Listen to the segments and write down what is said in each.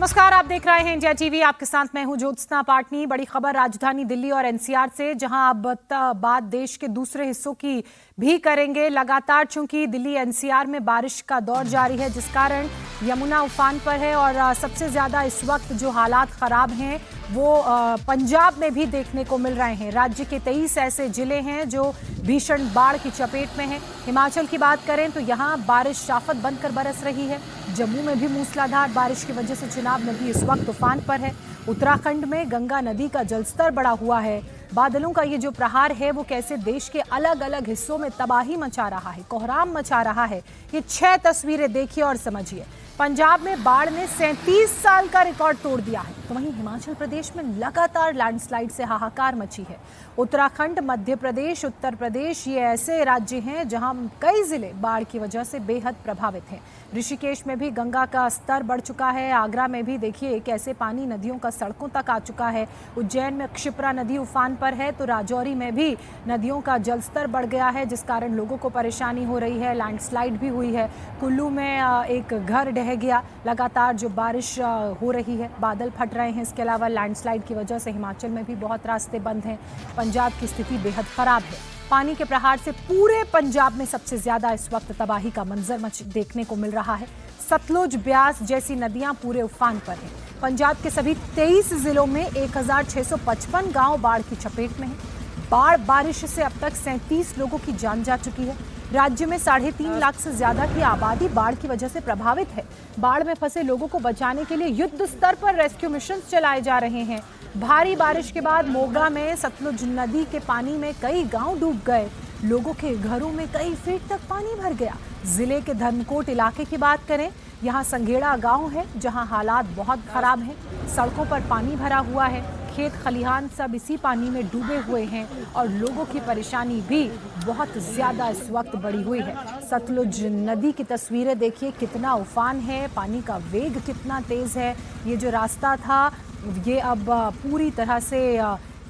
नमस्कार, आप देख रहे हैं इंडिया टीवी। आपके साथ मैं हूं ज्योत्सना पाटनी। बड़ी खबर राजधानी दिल्ली और एनसीआर से, जहां अब बात देश के दूसरे हिस्सों की भी करेंगे। लगातार चूंकि दिल्ली एनसीआर में बारिश का दौर जारी है, जिस कारण यमुना उफान पर है और सबसे ज्यादा इस वक्त जो हालात खराब हैं वो पंजाब में भी देखने को मिल रहे हैं। राज्य के 23 ऐसे जिले हैं जो भीषण बाढ़ की चपेट में हैं। हिमाचल की बात करें तो यहाँ बारिश शाफत बनकर बरस रही है। जम्मू में भी मूसलाधार बारिश की वजह से चिनाब नदी इस वक्त उफान पर है। उत्तराखंड में गंगा नदी का जलस्तर बढ़ा हुआ है। बादलों का ये जो प्रहार है वो कैसे देश के अलग अलग हिस्सों में तबाही मचा रहा है, कोहराम मचा रहा है, ये 6 तस्वीरें देखिए और समझिए। पंजाब में बाढ़ ने 37 साल का रिकॉर्ड तोड़ दिया है, तो वहीं हिमाचल प्रदेश में लगातार लैंडस्लाइड से हाहाकार मची है। उत्तराखंड, मध्य प्रदेश, उत्तर प्रदेश ये ऐसे राज्य हैं जहां कई जिले बाढ़ की वजह से बेहद प्रभावित हैं। ऋषिकेश में भी गंगा का स्तर बढ़ चुका है। आगरा में भी देखिए कैसे पानी नदियों का सड़कों तक आ चुका है। उज्जैन में क्षिप्रा नदी उफान पर है, तो राजौरी में भी नदियों का जलस्तर बढ़ गया है, जिस कारण लोगों को परेशानी हो रही है। लैंडस्लाइड भी हुई है। कुल्लू में एक घर ढह गया। लगातार जो बारिश हो रही है, बादल फट रहे हैं। इसके अलावा लैंडस्लाइड की वजह से हिमाचल में भी बहुत रास्ते बंद हैं। पंजाब की स्थिति बेहद खराब है। पानी के प्रहार से पूरे पंजाब में सबसे ज्यादा इस वक्त तबाही का मंजर देखने को मिल रहा है। सतलुज, ब्यास जैसी नदियां पूरे उफान पर हैं। पंजाब के सभी 23 जिलों में 1655 गांव बाढ़ की चपेट में हैं। बारिश से अब तक 37 लोगों की जान जा चुकी है। राज्य में 3.5 लाख से ज्यादा की आबादी बाढ़ की वजह से प्रभावित है। बाढ़ में फंसे लोगों को बचाने के लिए युद्ध स्तर पर रेस्क्यू मिशन चलाए जा रहे हैं। भारी बारिश के बाद मोगा में सतलुज नदी के पानी में कई गांव डूब गए। लोगों के घरों में कई फीट तक पानी भर गया। जिले के धर्मकोट इलाके की बात करें, यहाँ संघेड़ा गांव है जहां हालात बहुत खराब हैं। सड़कों पर पानी भरा हुआ है। खेत खलिहान सब इसी पानी में डूबे हुए हैं और लोगों की परेशानी भी बहुत ज्यादा इस वक्त बढ़ी हुई है। सतलुज नदी की तस्वीरें देखिए, कितना उफान है, पानी का वेग कितना तेज है। ये जो रास्ता था ये अब पूरी तरह से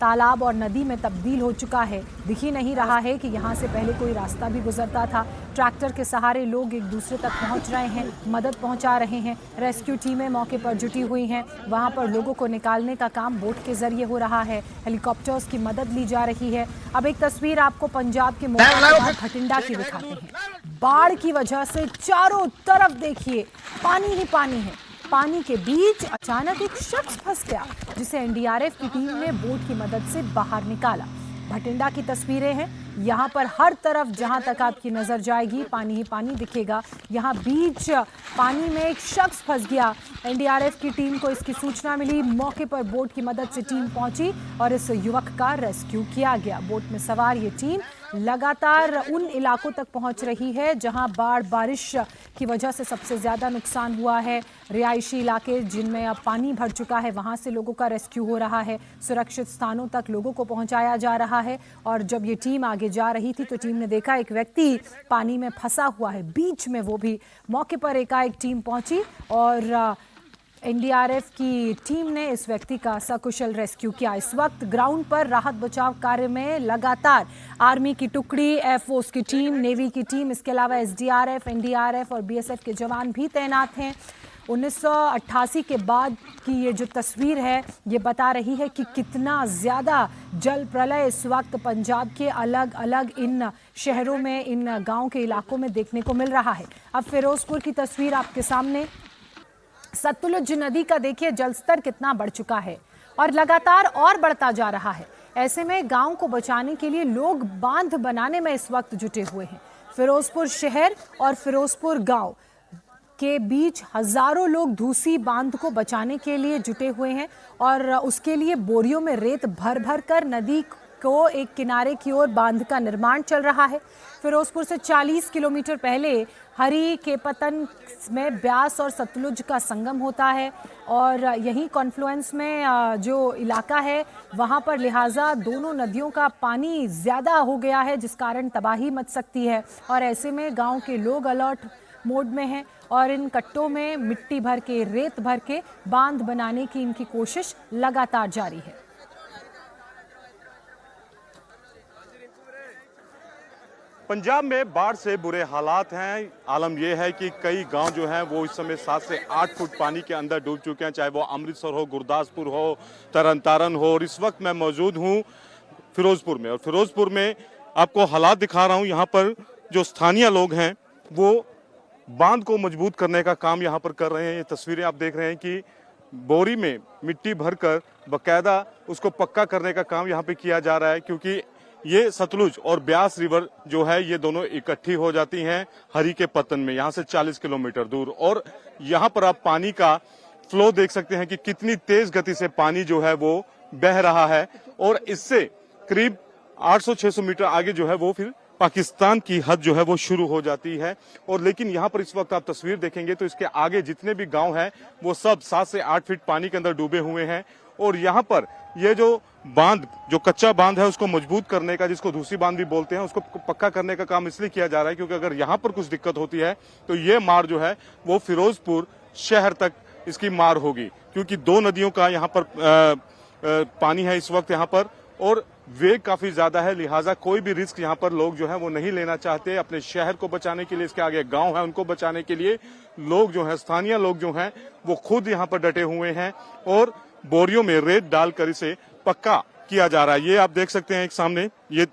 तालाब और नदी में तब्दील हो चुका है। दिख ही नहीं रहा है कि यहाँ से पहले कोई रास्ता भी गुजरता था। ट्रैक्टर के सहारे लोग एक दूसरे तक पहुँच रहे हैं, मदद पहुँचा रहे हैं। रेस्क्यू टीमें मौके पर जुटी हुई हैं। वहाँ पर लोगों को निकालने का काम बोट के जरिए हो रहा है। हेलीकॉप्टर्स की मदद ली जा रही है। अब एक तस्वीर आपको पंजाब के मोगा भटिंडा की दिखाते हैं। बाढ़ की वजह से चारों तरफ देखिए पानी ही पानी है। पानी के बीच अचानक एक शख्स फंस गया, जिसे एनडीआरएफ की टीम ने बोट की मदद से बाहर निकाला। भटिंडा की तस्वीरें हैं। यहाँ पर हर तरफ जहाँ तक आपकी नजर जाएगी पानी ही पानी दिखेगा। यहाँ बीच पानी में एक शख्स फंस गया। एनडीआरएफ की टीम को इसकी सूचना मिली। मौके पर बोट की मदद से टीम पहुंची और इस युवक का रेस्क्यू किया गया। बोट में सवार ये टीम लगातार उन इलाकों तक पहुंच रही है जहां बारिश की वजह से सबसे ज्यादा नुकसान हुआ है। रिहायशी इलाके जिनमें अब पानी भर चुका है, वहां से लोगों का रेस्क्यू हो रहा है। सुरक्षित स्थानों तक लोगों को पहुंचाया जा रहा है। और जब ये टीम आगे जा रही थी तो टीम ने देखा एक व्यक्ति पानी में फंसा हुआ है, बीच में वो भी। मौके पर एकाएक टीम पहुंची और एनडीआरएफ की टीम ने इस व्यक्ति का सकुशल रेस्क्यू किया। इस वक्त ग्राउंड पर राहत बचाव कार्य में लगातार आर्मी की टुकड़ी, एयरफोर्स की टीम, नेवी की टीम, इसके अलावा एसडीआरएफ, एनडीआरएफ और बीएसएफ के जवान भी तैनात हैं। 1988 के बाद की ये जो तस्वीर है ये बता रही है कि कितना ज़्यादा जल प्रलय इस वक्त पंजाब के अलग अलग इन शहरों में, इन गाँव के इलाकों में देखने को मिल रहा है। अब फिरोजपुर की तस्वीर आपके सामने। सतलुज नदी का देखिए जलस्तर कितना बढ़ चुका है और लगातार और बढ़ता जा रहा है। ऐसे में गांव को बचाने के लिए लोग बांध बनाने में इस वक्त जुटे हुए हैं। फिरोजपुर शहर और फिरोजपुर गांव के बीच हजारों लोग धूसी बांध को बचाने के लिए जुटे हुए हैं और उसके लिए बोरियों में रेत भर भर कर नदी को एक किनारे की ओर बांध का निर्माण चल रहा है। फिरोजपुर से 40 किलोमीटर पहले हरी के पतन में ब्यास और सतलुज का संगम होता है और यहीं कॉन्फ्लुएंस में जो इलाका है वहां पर लिहाजा दोनों नदियों का पानी ज़्यादा हो गया है, जिस कारण तबाही मच सकती है। और ऐसे में गांव के लोग अलर्ट मोड में हैं और इन कट्टों में मिट्टी भर के, रेत भर के बांध बनाने की इनकी कोशिश लगातार जारी है। पंजाब में बाढ़ से बुरे हालात हैं। आलम यह है कि कई गांव जो हैं वो इस समय 7 से 8 फुट पानी के अंदर डूब चुके हैं, चाहे वो अमृतसर हो, गुरदासपुर हो, तरन तारण हो। और इस वक्त मैं मौजूद हूं फिरोजपुर में, और फिरोजपुर में आपको हालात दिखा रहा हूं। यहाँ पर जो स्थानीय लोग हैं वो बांध को मजबूत करने का काम यहाँ पर कर रहे हैं। ये तस्वीरें आप देख रहे हैं कि बोरी में मिट्टी भरकर बकायदा उसको पक्का करने का काम यहाँ पे किया जा रहा है, क्योंकि ये सतलुज और ब्यास रिवर जो है ये दोनों इकट्ठी हो जाती हैं हरी के पत्तन में, यहाँ से 40 किलोमीटर दूर। और यहाँ पर आप पानी का फ्लो देख सकते हैं कि कितनी तेज गति से पानी जो है वो बह रहा है, और इससे करीब 800-600 मीटर आगे जो है वो फिर पाकिस्तान की हद जो है वो शुरू हो जाती है। और लेकिन यहाँ पर इस वक्त आप तस्वीर देखेंगे तो इसके आगे जितने भी गांव हैं वो सब 7 से 8 फीट पानी के अंदर डूबे हुए हैं। और यहाँ पर ये जो बांध, जो कच्चा बांध है उसको मजबूत करने का, जिसको दूसरी बांध भी बोलते हैं, उसको पक्का करने का काम इसलिए किया जा रहा है क्योंकि अगर यहाँ पर कुछ दिक्कत होती है तो ये मार जो है वो फिरोजपुर शहर तक इसकी मार होगी, क्योंकि 2 नदियों का यहाँ पर पानी है इस वक्त यहाँ पर, और वेग काफी ज्यादा है। लिहाजा कोई भी रिस्क यहाँ पर लोग जो है वो नहीं लेना चाहते। अपने शहर को बचाने के लिए, इसके आगे गांव है उनको बचाने के लिए लोग जो है, स्थानीय लोग जो हैं वो खुद यहाँ पर डटे हुए हैं और बोरियों में रेत डालकर इसे पक्का किया जा रहा है। ये आप देख सकते हैं, एक सामने ये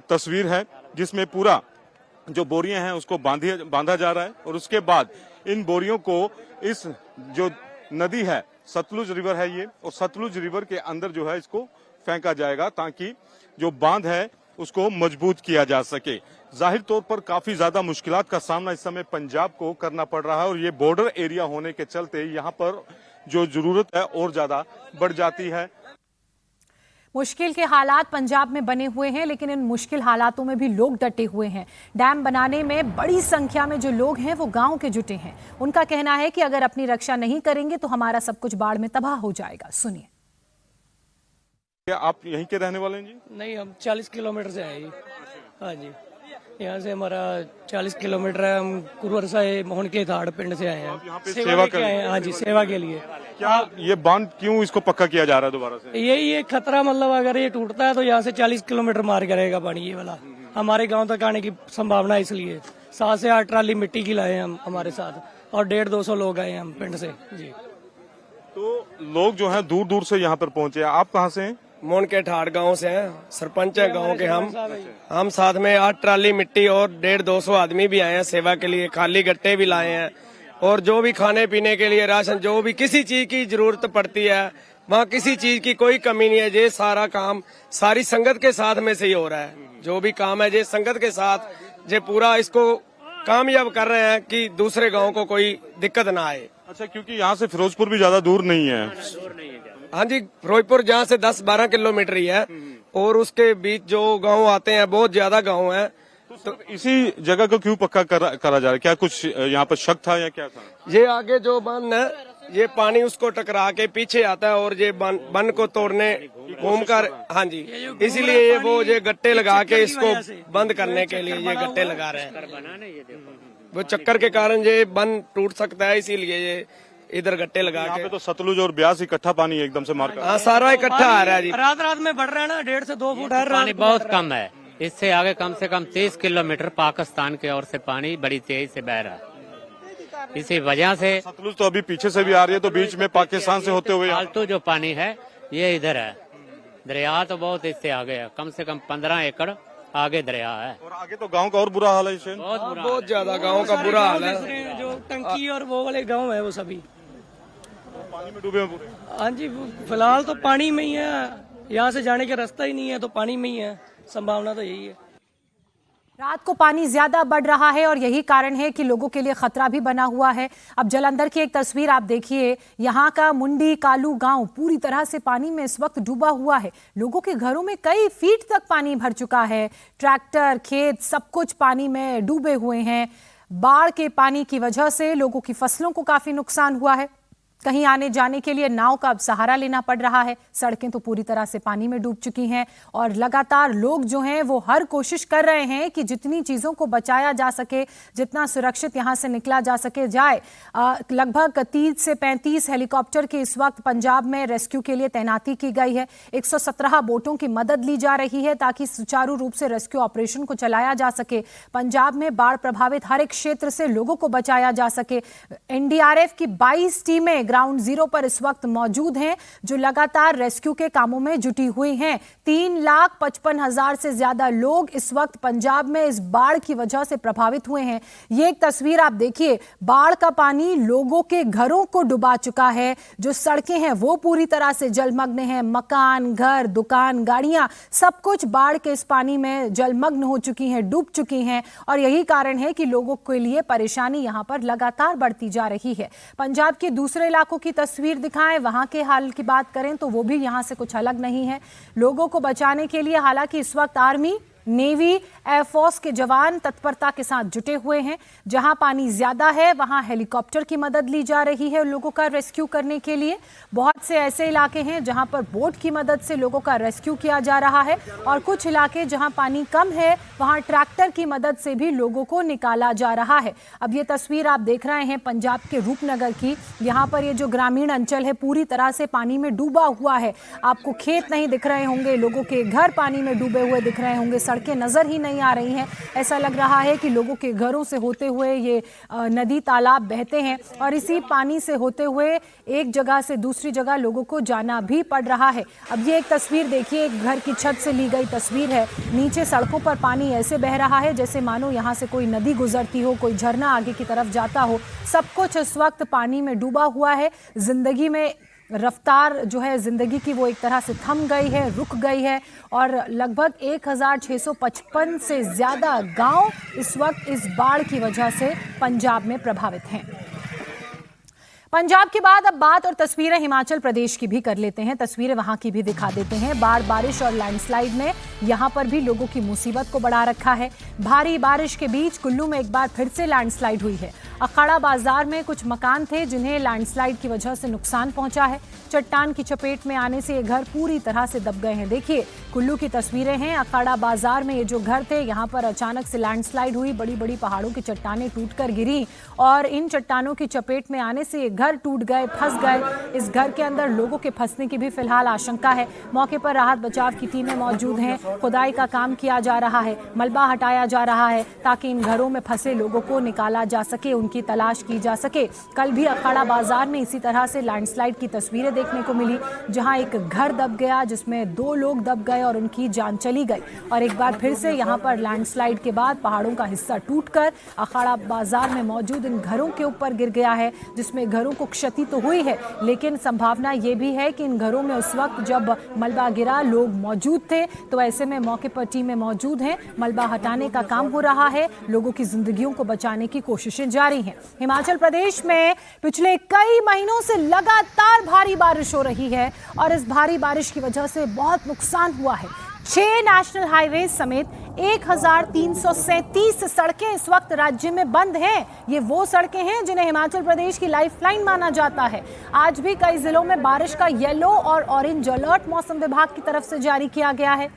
तस्वीर है जिसमें पूरा जो बोरियां हैं उसको बांधा जा रहा है, और उसके बाद इन बोरियों को इस जो नदी है सतलुज रिवर है ये, और सतलुज रिवर के अंदर जो है इसको फेंका जाएगा ताकि जो बांध है उसको मजबूत किया जा सके। जाहिर तौर पर काफी ज्यादा मुश्किलात का सामना इस समय पंजाब को करना पड़ रहा है, और ये बॉर्डर एरिया होने के चलते यहाँ पर जो जरूरत है और ज्यादा बढ़ जाती है। मुश्किल के हालात पंजाब में बने हुए हैं, लेकिन इन मुश्किल हालातों में भी लोग डटे हुए हैं। डैम बनाने में बड़ी संख्या में जो लोग हैं वो गांव के जुटे हैं। उनका कहना है कि अगर अपनी रक्षा नहीं करेंगे तो हमारा सब कुछ बाढ़ में तबाह हो जाएगा। सुनिए। क्या आप यहीं के रहने वाले हैं जी? नहीं, हम 40 किलोमीटर से आए जी। हाँ जी, यहाँ से हमारा 40 किलोमीटर है। हम कुरवर मोहन के धाड़ पिंड से आए हैं। यहाँ पे सेवा के आए हैं। हाँ जी, सेवा के लिए। क्या ये बांध क्यों इसको पक्का किया जा रहा है दोबारा से? यही एक खतरा, मतलब अगर ये टूटता है तो यहाँ से 40 किलोमीटर मार करेगा पानी ये वाला, हमारे गांव तक आने की संभावना है। इसलिए 7 से 8 ट्राली मिट्टी की लाए हम हमारे साथ, और 150-200 लोग आए हम पिंड से जी। तो लोग जो हैं दूर दूर से यहाँ पर पहुंचे। आप कहाँ से हैं? मोन के ठाड़ गांव से हैं, सरपंच है गांव के। हम साथ में 8 ट्राली मिट्टी और 150-200 आदमी भी आए हैं सेवा के लिए। खाली गट्टे भी लाए हैं, और जो भी खाने पीने के लिए राशन, जो भी किसी चीज की जरूरत पड़ती है वहाँ किसी चीज की कोई कमी नहीं है। ये सारा काम सारी संगत के साथ में से ही हो रहा है। जो भी काम है ये संगत के साथ ये पूरा इसको कामयाब कर रहे हैं कि दूसरे गाँव को कोई दिक्कत ना आए। अच्छा, क्योंकि यहाँ से फिरोजपुर भी ज्यादा दूर नहीं है। हाँ जी, फिरोजपुर जहाँ से 10-12 किलोमीटर ही है, और उसके बीच जो गांव आते हैं बहुत ज्यादा गांव हैं। तो इसी जगह को क्यों पक्का करा जा रहा है? क्या कुछ यहाँ पर शक था या क्या था? ये आगे जो बन है ये पानी उसको टकरा के पीछे आता है, और ये बन को तोड़ने घूमकर, हाँ जी, इसीलिए ये वो ये गट्टे लगा के इसको बंद करने के लिए ये गट्टे लगा रहे हैं। वो चक्कर के कारण ये बन टूट सकता है, इसीलिए ये इधर गट्टे लगा के। यहाँ पे तो सतलुज और ब्यास इकट्ठा पानी एकदम से मारकर, हाँ, सारा इकट्ठा आ रहा है जी। रात में बढ़ रहा है ना, 1.5 से 2 फुट है। पानी बहुत कम है, इससे आगे कम से कम 30 किलोमीटर पाकिस्तान की ओर से पानी बड़ी तेजी से बह रहा है। इसी वजह से सतलुज तो अभी पीछे से भी आ रही है, तो बीच में पाकिस्तान से होते हुए फालतू जो पानी है ये इधर है। दरिया तो बहुत इससे आगे है, कम से कम 15 एकड़ आगे दरिया है, और आगे तो गांव का और बुरा हाल है। बहुत ज्यादा गाँव का बुरा हाल है। जो टंकी और वो वाले गाँव है वो सभी पानी में डूबे हैं पूरे। हाँ जी, फिलहाल तो पानी में ही है। यहाँ से जाने का रास्ता ही नहीं है, तो पानी में ही है। संभावना तो यही है। रात को पानी ज्यादा बढ़ रहा है और यही कारण है कि लोगों के लिए खतरा भी बना हुआ है। अब जलंधर की एक तस्वीर आप देखिए। यहाँ का मुंडी कालू गांव पूरी तरह से पानी में इस वक्त डूबा हुआ है। लोगों के घरों में कई फीट तक पानी भर चुका है। ट्रैक्टर, खेत, सब कुछ पानी में डूबे हुए हैं। बाढ़ के पानी की वजह से लोगों की फसलों को काफी नुकसान हुआ है। कहीं आने जाने के लिए नाव का अब सहारा लेना पड़ रहा है। सड़कें तो पूरी तरह से पानी में डूब चुकी हैं और लगातार लोग जो हैं वो हर कोशिश कर रहे हैं कि जितनी चीज़ों को बचाया जा सके, जितना सुरक्षित यहाँ से निकला जा सके जाए। लगभग 30 से 35 हेलीकॉप्टर की इस वक्त पंजाब में रेस्क्यू के लिए तैनाती की गई है। 117 बोटों की मदद ली जा रही है ताकि सुचारू रूप से रेस्क्यू ऑपरेशन को चलाया जा सके। पंजाब में बाढ़ प्रभावित हर एक क्षेत्र से लोगों को बचाया जा सके। एनडीआरएफ की 22 टीमें ग्राउंड जीरो पर इस वक्त मौजूद हैं जो लगातार रेस्क्यू के कामों में जुटी हुई हैं। 3,55,000 से ज्यादा लोग इस वक्त पंजाब में इस बाढ़ की वजह से प्रभावित हुए हैं। ये एक तस्वीर आप देखिए, बाढ़ का पानी लोगों के घरों को डुबा चुका है। जो सड़कें हैं वो पूरी तरह से जलमग्न हैं। मकान, घर, दुकान, गाड़ियां सब कुछ बाढ़ के इस पानी में जलमग्न हो चुकी हैं, डूब चुकी हैं और यही कारण है कि लोगों के लिए परेशानी यहां पर लगातार बढ़ती जा रही है। पंजाब के दूसरे इलाकों की तस्वीर दिखाएं, वहां के हाल की बात करें तो वो भी यहां से कुछ अलग नहीं है। लोगों को बचाने के लिए हालांकि इस वक्त आर्मी, नेवी, एयरफोर्स के जवान तत्परता के साथ जुटे हुए हैं। जहां पानी ज्यादा है वहां हेलीकॉप्टर की मदद ली जा रही है लोगों का रेस्क्यू करने के लिए। बहुत से ऐसे इलाके हैं जहां पर बोट की मदद से लोगों का रेस्क्यू किया जा रहा है और कुछ इलाके जहां पानी कम है वहां ट्रैक्टर की मदद से भी लोगों को निकाला जा रहा है। अब ये तस्वीर आप देख रहे हैं पंजाब के रूपनगर की। यहाँ पर ये जो ग्रामीण अंचल है पूरी तरह से पानी में डूबा हुआ है। आपको खेत नहीं दिख रहे होंगे, लोगों के घर पानी में डूबे हुए दिख रहे होंगे, सड़कें नजर ही नहीं आ रही हैं। ऐसा लग रहा है कि लोगों के घरों से होते हुए ये नदी तालाब बहते हैं और इसी पानी से होते हुए एक जगह से दूसरी जगह लोगों को जाना भी पड़ रहा है। अब ये एक तस्वीर देखिए, एक घर की छत से ली गई तस्वीर है। नीचे सड़कों पर पानी ऐसे बह रहा है जैसे मानो यहाँ से कोई नदी गुजरती हो, कोई झरना आगे की तरफ जाता हो। सब कुछ इस वक्त पानी में डूबा हुआ है। जिंदगी में रफ्तार जो है जिंदगी की वो एक तरह से थम गई है, रुक गई है और लगभग 1655 से ज्यादा गांव इस वक्त इस बाढ़ की वजह से पंजाब में प्रभावित हैं। पंजाब के बाद अब बात और तस्वीरें हिमाचल प्रदेश की भी कर लेते हैं। तस्वीरें वहां की भी दिखा देते हैं। बाढ़, बारिश और लैंडस्लाइड ने यहां पर भी लोगों की मुसीबत को बढ़ा रखा है। भारी बारिश के बीच कुल्लू में एक बार फिर से लैंडस्लाइड हुई है। अखाड़ा बाजार में कुछ मकान थे जिन्हें लैंडस्लाइड की वजह से नुकसान पहुंचा है। चट्टान की चपेट में आने से ये घर पूरी तरह से दब गए हैं। देखिए, कुल्लू की तस्वीरें हैं। अखाड़ा बाजार में ये जो घर थे यहाँ पर अचानक से लैंडस्लाइड हुई। बड़ी बड़ी पहाड़ों की चट्टानें टूटकर गिरी और इन चट्टानों की चपेट में आने से ये घर टूट गए, फंस गए। इस घर के अंदर लोगों के फंसने की भी फिलहाल आशंका है। मौके पर राहत बचाव की टीमें मौजूद हैं। खुदाई का काम किया जा रहा है, मलबा हटाया जा रहा है ताकि इन घरों में फंसे लोगों को निकाला जा सके, उनकी तलाश की जा सके। कल भी अखाड़ा बाजार में इसी तरह से लैंडस्लाइड की तस्वीरें देखने को मिली जहां एक घर दब गया जिसमें 2 लोग दब गए और उनकी जान चली गई। और एक बार फिर से यहां पर लैंडस्लाइड के बाद पहाड़ों का हिस्सा टूटकर अखाड़ा बाजार में मौजूद इन घरों के ऊपर गिर गया है, जिसमें घरों को क्षति तो हुई है लेकिन संभावना ये भी है कि इन घरों में उस वक्त जब मलबा गिरा लोग मौजूद थे, तो ऐसे में मौके पर टीमें मौजूद हैं। मलबा हटाने का काम हो रहा है, लोगों की जिंदगियों को बचाने की कोशिशें जारी हैं। हिमाचल प्रदेश में पिछले कई महीनों से लगातार भारी बारिश हो रही है और इस भारी बारिश की वजह से बहुत नुकसान हुआ है। 6 नेशनल हाईवे समेत 1337 सड़कें इस वक्त राज्य में बंद हैं। ये वो सड़कें हैं जिन्हें हिमाचल प्रदेश की लाइफलाइन माना जाता है। आज भी कई जिलों में बारिश का येलो और ऑरेंज अलर्ट मौसम विभाग की तरफ से जारी किया गया है।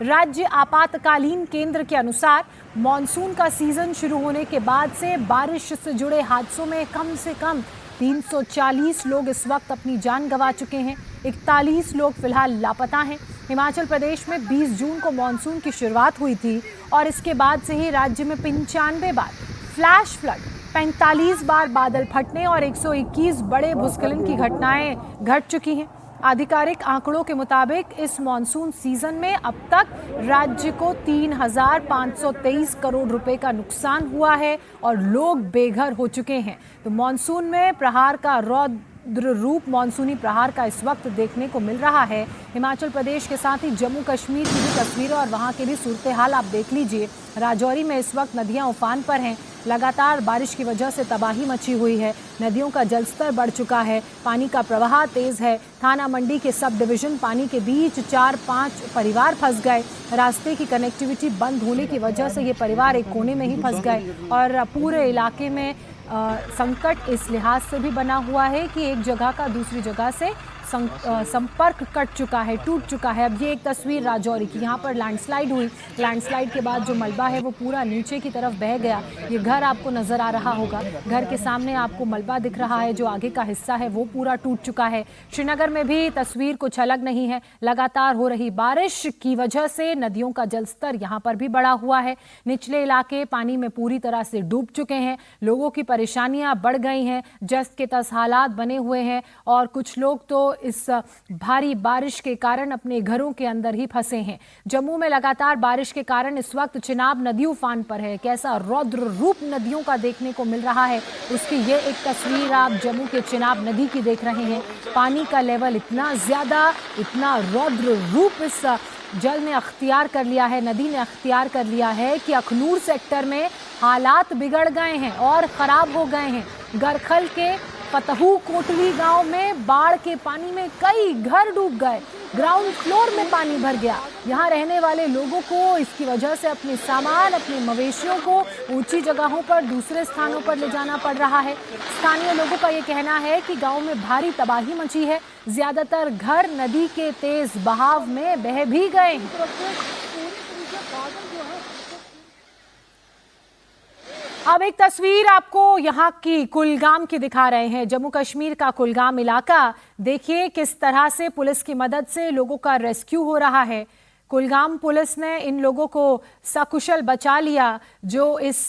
राज्य आपातकालीन केंद्र के अनुसार मॉनसून का सीजन शुरू होने के बाद से बारिश से जुड़े हादसों में कम से कम 340 लोग इस वक्त अपनी जान गंवा चुके हैं। 41 लोग फिलहाल लापता हैं। हिमाचल प्रदेश में 20 जून को मॉनसून की शुरुआत हुई थी और इसके बाद से ही राज्य में 95 बार फ्लैश फ्लड, 45 बार बादल फटने और 121 बड़े भूस्खलन की घटनाएं घट चुकी हैं। आधिकारिक आंकड़ों के मुताबिक इस मॉनसून सीजन में अब तक राज्य को 3,523 करोड़ रुपए का नुकसान हुआ है और लोग बेघर हो चुके हैं। तो मॉनसून में प्रहार का रौद्र रूप, मॉनसूनी प्रहार का इस वक्त देखने को मिल रहा है। हिमाचल प्रदेश के साथ ही जम्मू कश्मीर की भी तस्वीरें और वहां के भी सूरत हाल आप देख लीजिए। राजौरी में इस वक्त नदियां उफान पर हैं। लगातार बारिश की वजह से तबाही मची हुई है। नदियों का जलस्तर बढ़ चुका है, पानी का प्रवाह तेज है। थाना मंडी के सब डिवीजन पानी के बीच 4-5 परिवार फंस गए। रास्ते की कनेक्टिविटी बंद होने की वजह से ये परिवार एक कोने में ही फंस गए और पूरे इलाके में संकट इस लिहाज से भी बना हुआ है कि एक जगह का दूसरी जगह से संपर्क कट चुका है, टूट चुका है। अब ये एक तस्वीर राजौरी की, यहाँ पर लैंडस्लाइड हुई। लैंडस्लाइड के बाद जो मलबा है वो पूरा नीचे की तरफ बह गया। ये घर आपको नज़र आ रहा होगा, घर के सामने आपको मलबा दिख रहा है, जो आगे का हिस्सा है वो पूरा टूट चुका है। श्रीनगर में भी तस्वीर कुछ अलग नहीं है। लगातार हो रही बारिश की वजह से नदियों का जलस्तर यहाँ पर भी बढ़ा हुआ है। निचले इलाके पानी में पूरी तरह से डूब चुके हैं। लोगों की परेशानियां बढ़ गई हैं, जस्त के तस हालात बने हुए हैं और कुछ लोग तो इस भारी बारिश के कारण अपने घरों के अंदर ही फंसे हैं। जम्मू में लगातार बारिश के कारण इस वक्त चिनाब नदी उफान पर है। कैसा रौद्र रूप नदियों का देखने को मिल रहा है, उसकी ये एक तस्वीर आप जम्मू के चिनाब नदी की देख रहे हैं। पानी का लेवल इतना ज्यादा, इतना रौद्र रूप इस जल ने अख्तियार कर लिया है, नदी ने अख्तियार कर लिया है कि अखनूर सेक्टर में हालात बिगड़ गए हैं और ख़राब हो गए हैं। गरखल के फतहू कोटली गांव में बाढ़ के पानी में कई घर डूब गए, ग्राउंड फ्लोर में पानी भर गया। यहां रहने वाले लोगों को इसकी वजह से अपने सामान, अपने मवेशियों को ऊंची जगहों पर, दूसरे स्थानों पर ले जाना पड़ रहा है। स्थानीय लोगों का ये कहना है कि गांव में भारी तबाही मची है। ज्यादातर घर नदी के तेज बहाव में बह भी गए हैं। अब एक तस्वीर आपको यहाँ की कुलगाम की दिखा रहे हैं, जम्मू कश्मीर का कुलगाम इलाका। देखिए किस तरह से पुलिस की मदद से लोगों का रेस्क्यू हो रहा है। कुलगाम पुलिस ने इन लोगों को सकुशल बचा लिया जो इस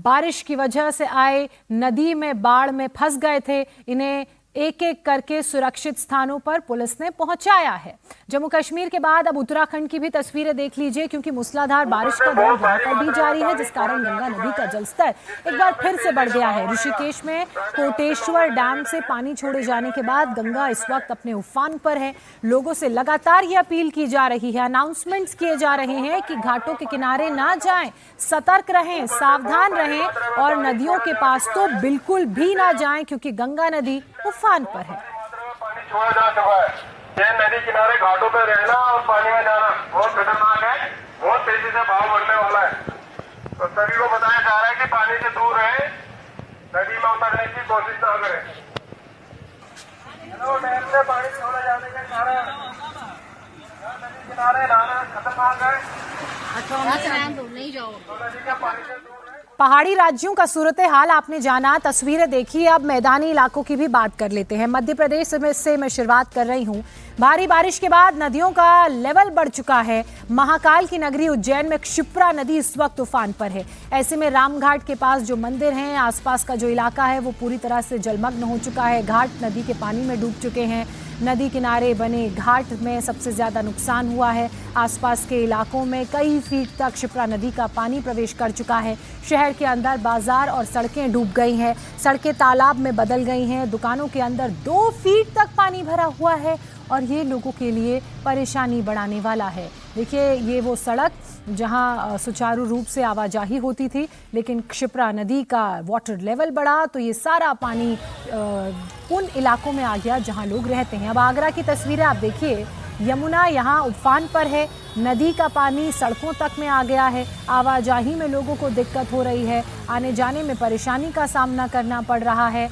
बारिश की वजह से आए नदी में बाढ़ में फंस गए थे। इन्हें एक एक करके सुरक्षित स्थानों पर पुलिस ने पहुंचाया है। जम्मू कश्मीर के बाद अब उत्तराखंड की भी तस्वीरें देख लीजिए, क्योंकि मूसलाधार बारिश का दौर यहाँ पर भी जारी है, जिस कारण गंगा नदी का जलस्तर एक बार फिर से बढ़ गया है। ऋषिकेश में कोटेश्वर डैम से पानी छोड़े जाने के बाद गंगा इस वक्त अपने उफान पर है। लोगों से लगातार ये अपील की जा रही है, अनाउंसमेंट्स किए जा रहे हैं कि घाटों के किनारे ना जाएं, सतर्क रहें, सावधान रहें और नदियों के पास तो बिल्कुल भी ना जाएं, क्योंकि गंगा नदी उफान पर है। पानी छोड़ा जा चुका है। ये नदी किनारे घाटों पे रहना और पानी में जाना बहुत खतरनाक है, बहुत तेजी से बहाव बढ़ने वाला है। तो सभी को बताया जा रहा है कि पानी से दूर रहें, नदी में उतरने की कोशिश ना करें। डैम से पानी छोड़े जाने के कारण नदी किनारे रहना खतरनाक है। नहीं जाओ, तो नदी के पानी से दूर। पहाड़ी राज्यों का सूरत हाल आपने जाना, तस्वीरें देखी। अब मैदानी इलाकों की भी बात कर लेते हैं। मध्य प्रदेश से मैं शुरुआत कर रही हूं। भारी बारिश के बाद नदियों का लेवल बढ़ चुका है। महाकाल की नगरी उज्जैन में क्षिप्रा नदी इस वक्त उफान पर है। ऐसे में रामघाट के पास जो मंदिर हैं, आसपास का जो इलाका है वो पूरी तरह से जलमग्न हो चुका है। घाट नदी के पानी में डूब चुके हैं। नदी किनारे बने घाट में सबसे ज्यादा नुकसान हुआ है। आसपास के इलाकों में कई फीट तक क्षिप्रा नदी का पानी प्रवेश कर चुका है। शहर के अंदर बाजार और सड़कें डूब गई हैं, सड़कें तालाब में बदल गई हैं। दुकानों के अंदर 2 फीट तक पानी भरा हुआ है और ये लोगों के लिए परेशानी बढ़ाने वाला है। देखिए ये वो सड़क जहां सुचारू रूप से आवाजाही होती थी, लेकिन क्षिप्रा नदी का वाटर लेवल बढ़ा तो ये सारा पानी उन इलाकों में आ गया जहां लोग रहते हैं। अब आगरा की तस्वीरें आप देखिए। यमुना यहाँ उफान पर है, नदी का पानी सड़कों तक में आ गया है। आवाजाही में लोगों को दिक्कत हो रही है, आने जाने में परेशानी का सामना करना पड़ रहा है।